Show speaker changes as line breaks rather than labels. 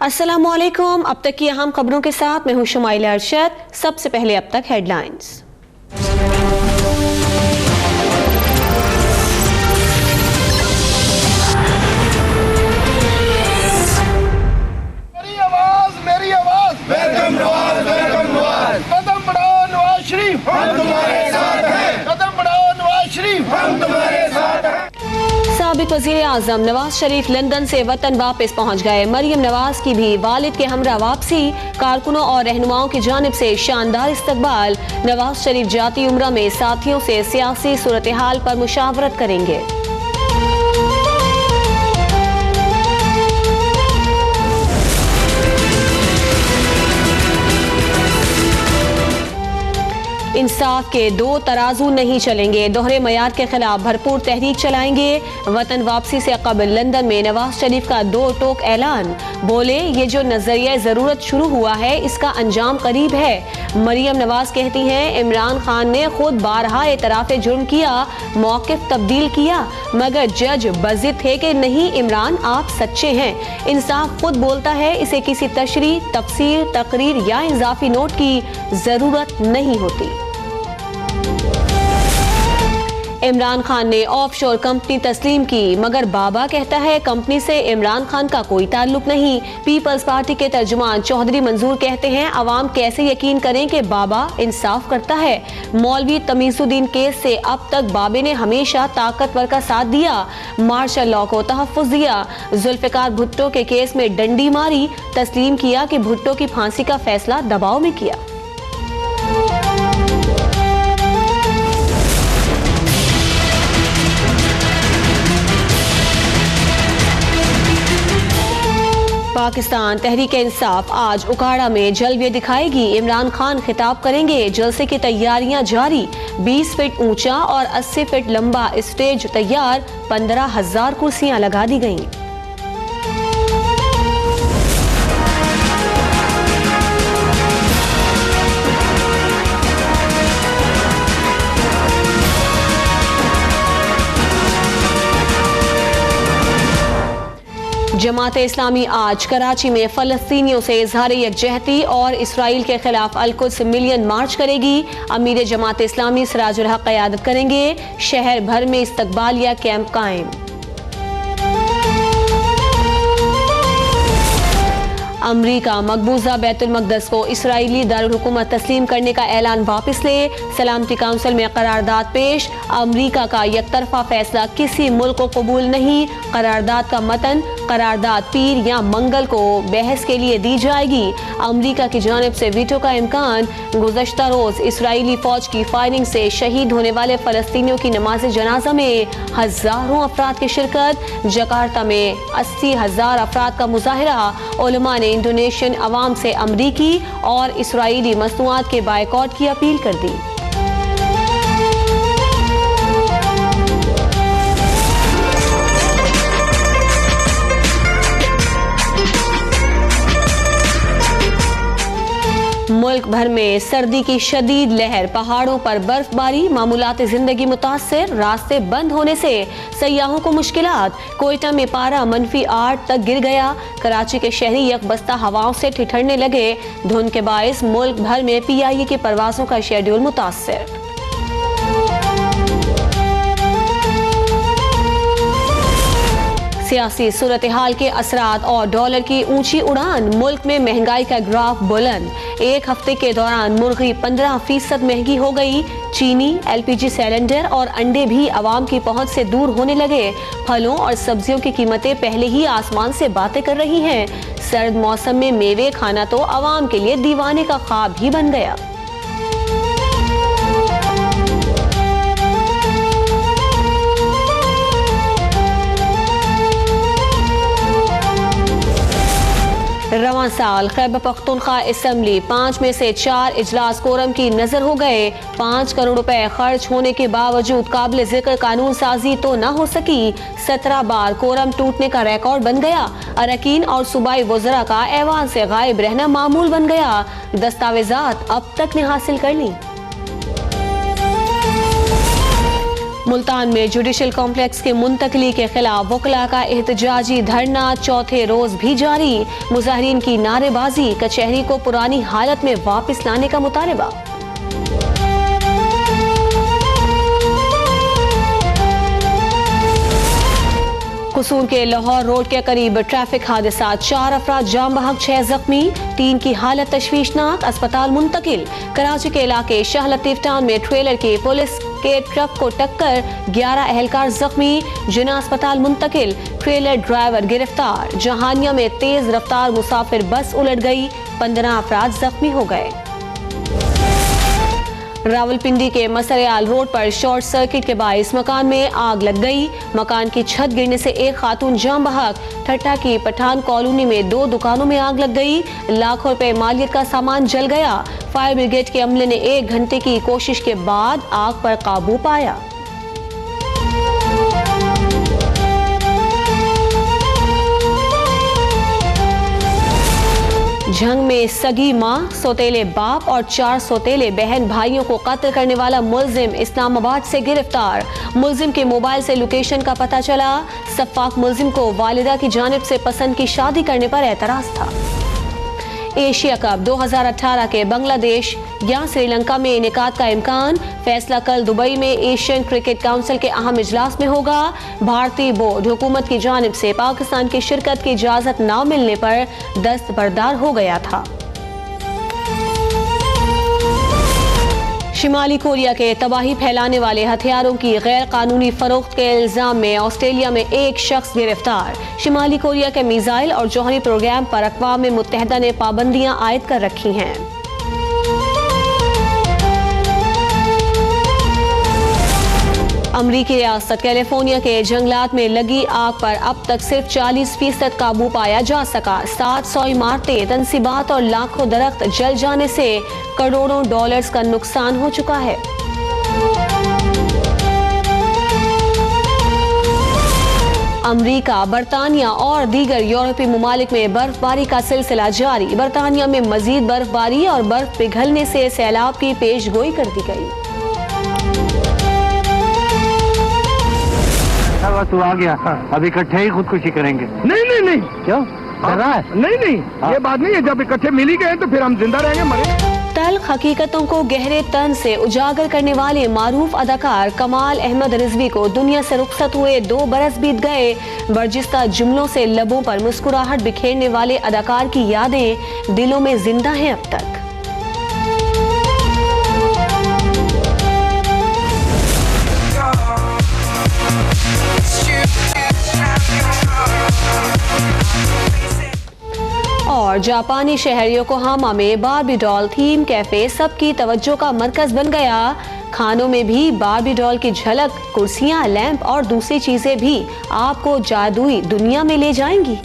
अस्सलामुअलैकुम। अब तक की अहम खबरों के साथ मैं हूं शुमाइला अरशद। सबसे पहले अब तक हेडलाइंस।
मेरी आवाज वेलकम नवाज कदम बढ़ाओ नवाज शरीफ, हम तुम्हारे साथ हैं। कदम बढ़ाओ नवाज शरीफ, हम तुम्हारे साथ हैं।
साबिक वज़ीर आज़म नवाज शरीफ लंदन से वतन वापस पहुंच गए। मरियम नवाज की भी वालिद के हमरा वापसी। कारकुनों और रहनुमाओं की जानिब से शानदार इस्तकबाल। नवाज शरीफ जाती उम्रा में साथियों से सियासी सूरत हाल पर मुशावरत करेंगे। इंसाफ के दो तराजू नहीं चलेंगे। दोहरे मयार के खिलाफ भरपूर तहरीक चलाएंगे। वतन वापसी से कबल लंदन में नवाज शरीफ का दो टोक ऐलान। बोले, ये जो नजरिया जरूरत शुरू हुआ है इसका अंजाम करीब है। मरियम नवाज कहती हैं, इमरान खान ने खुद बारहा एतराफ जुर्म किया, मौक़िफ़ तब्दील किया, मगर जज बज़िद थे कि नहीं इमरान आप सच्चे हैं। इंसाफ खुद बोलता है, इसे किसी तशरीह, तफसीर, तकरीर या इजाफी नोट की जरूरत नहीं होती। इमरान खान ने ऑफशोर कंपनी तस्लीम की, मगर बाबा कहता है कंपनी से इमरान खान का कोई ताल्लुक नहीं। पीपल्स पार्टी के तर्जुमान चौधरी मंजूर कहते हैं, अवाम कैसे यकीन करें कि बाबा इंसाफ करता है। मौलवी तमीजुद्दीन केस से अब तक बाबे ने हमेशा ताकतवर का साथ दिया, मार्शल लॉ को तहफ़्फ़ुज़ दिया। जुल्फ़िकार भुट्टो के केस में डंडी मारी, तस्लीम किया कि भुट्टो की फांसी का फैसला दबाव में किया। पाकिस्तान तहरीक इंसाफ आज उकाड़ा में जलवे दिखाएगी। इमरान खान खिताब करेंगे। जलसे की तैयारियां जारी। 20 फीट ऊंचा और 80 फीट लंबा स्टेज तैयार। 15,000 कुर्सियां लगा दी गईं। जमात इस्लामी आज कराची में फ़लस्तीनियों से इज़हार यकजहती और इसराइल के खिलाफ अल-कुद्स मिलियन मार्च करेगी। अमीर जमात इस्लामी सिराजुल हक क़यादत करेंगे। शहर भर में इस्तकबालिया कैंप कायम। अमरीका मकबूजा बैतुल मक़दस को इसराइली दारुल हुकूमत तस्लीम करने का ऐलान वापस ले। सलामती काउंसिल में करारदाद पेश। अमरीका का यकतरफा फैसला किसी मुल्क को कबूल नहीं। करारदाद का मतन करारदाद पीर या मंगल को बहस के लिए दी जाएगी। अमरीका की जानिब से वीटो का इम्कान। गुज़श्ता रोज इसराइली फौज की फायरिंग से शहीद होने वाले फ़लस्तीनियों की नमाज जनाजा में हज़ारों अफराद की शिरकत। जकार्ता में 80,000 अफराद का मुजाहरा। उलमा ने इंडोनेशियन अवाम से अमरीकी और इसराइली मसनूआत के बायकॉट की अपील कर दी। मुल्क भर में सर्दी की शदीद लहर। पहाड़ों पर बर्फबारी। मामूलात जिंदगी मुतासर। रास्ते बंद होने से सयाहों को मुश्किलात। कोयटा में पारा -8 तक गिर गया। कराची के शहरी यकबस्ता हवाओं से ठिठुरने लगे। धुंध के बायस मुल्क भर में PIA की परवाजों का शेड्यूल मुतासर। सियासी सूरत हाल के असरात और डॉलर की ऊंची उड़ान। मुल्क में महंगाई का ग्राफ बुलंद। एक हफ्ते के दौरान मुर्गी 15% महंगी हो गई। चीनी, LPG सिलेंडर और अंडे भी आवाम की पहुंच से दूर होने लगे। फलों और सब्जियों की कीमतें पहले ही आसमान से बातें कर रही हैं। सर्द मौसम में मेवे खाना तो आवाम के लिए दीवाने का ख्वाब ही बन गया। रवां साल खैबर पख्तूनख्वा असम्बली 5 में से 4 इजलास कोरम की नजर हो गए। 5 करोड़ रुपए खर्च होने के बावजूद काबिल जिक्र कानून साजी तो न हो सकी। 17 बार कोरम टूटने का रिकॉर्ड बन गया। अरकान और सूबाई वज़रा का ऐवान से गायब रहना मामूल बन गया। दस्तावेजात अब तक ने हासिल कर ली। मुल्तान में जुडिशल कॉम्प्लेक्स के मुंतकली के खिलाफ वकला का एहतजाजी धरना चौथे रोज भी जारी। मुजाहिरीन की नारेबाजी, कचहरी को पुरानी हालत में वापस लाने का मुतालबा। कुसूर के लाहौर रोड के करीब ट्रैफिक हादसा, 4 अफराद जाम बहक, 6 जख्मी, 3 की हालत तशवीशनाक, अस्पताल मुंतकिल। कराची के इलाके शाह लतीफ टाउन में ट्रेलर की पुलिस के ट्रक को टक्कर, 11 अहलकार जख्मी, जिना अस्पताल मुंतकिल। ट्रेलर ड्राइवर गिरफ्तार। जहानिया में तेज रफ्तार मुसाफिर बस उलट गई, 15 अफराद जख्मी हो गए। रावलपिंडी के मसरेआल रोड पर शॉर्ट सर्किट के बाइस मकान में आग लग गई। मकान की छत गिरने से एक खातून जाम बहक। ठट्टा की पठान कॉलोनी में 2 दुकानों में आग लग गई, लाखों रुपए मालियत का सामान जल गया। फायर ब्रिगेड के अमले ने 1 घंटे की कोशिश के बाद आग पर काबू पाया। झंग में सगी मां, सौतेले बाप और 4 सौतेले बहन भाइयों को कत्ल करने वाला मुलजिम इस्लामाबाद से गिरफ्तार। मुलजिम के मोबाइल से लोकेशन का पता चला। सफाक मुलजिम को वालिदा की जानिब से पसंद की शादी करने पर एतराज था। एशिया कप 2018 के बांग्लादेश या श्रीलंका में इनेकाद का इम्कान। फैसला कल दुबई में एशियन क्रिकेट काउंसिल के अहम इजलास में होगा। भारतीय बोर्ड हुकूमत की जानिब से पाकिस्तान की शिरकत की इजाजत न मिलने पर दस्तबरदार हो गया था। शिमाली कोरिया के तबाही फैलाने वाले हथियारों की गैर कानूनी फरोख्त के इल्जाम में ऑस्ट्रेलिया में एक शख्स गिरफ्तार। शिमाली कोरिया के मिसाइल और जौहरी प्रोग्राम पर अक़वाम मुत्तहिदा ने पाबंदियां आयद कर रखी हैं। अमरीकी रियासत कैलिफोर्निया के जंगलात में लगी आग पर अब तक सिर्फ 40% काबू पाया जा सका। 700 इमारतें, तनसीबात और लाखों दरख्त जल जाने से करोड़ों डॉलर्स का नुकसान हो चुका है। अमरीका, बरतानिया और दीगर यूरोपीय ममालिक में बर्फबारी का सिलसिला जारी। बरतानिया में मजीद बर्फबारी और बर्फ पिघलने से सैलाब की पेशगोई कर दी गई।
तू आ गया, अब इकट्ठे ही खुदकुशी करेंगे।
नहीं।
क्यों कर रहा है?
नहीं, ये बात नहीं है। जब इकट्ठे मिल ही गए तो फिर हम जिंदा रहेंगे, मरे।
तल्ख हकीकतों को गहरे तन से उजागर करने वाले मारूफ अदाकार कमाल अहमद रिजवी को दुनिया से रुखसत हुए 2 बरस बीत गए। बर्जिस्ता जुमलों से लबों पर मुस्कुराहट बिखेरने वाले अदाकार की यादें दिलों में जिंदा हैं अब तक। और जापानी शहर योकोहामा में बार्बी डॉल थीम कैफे सबकी तवज्जो का मरकज बन गया। खानों में भी बार्बी डॉल की झलक, कुर्सियां, लैंप और दूसरी चीजें भी आपको जादुई दुनिया में ले जाएंगी।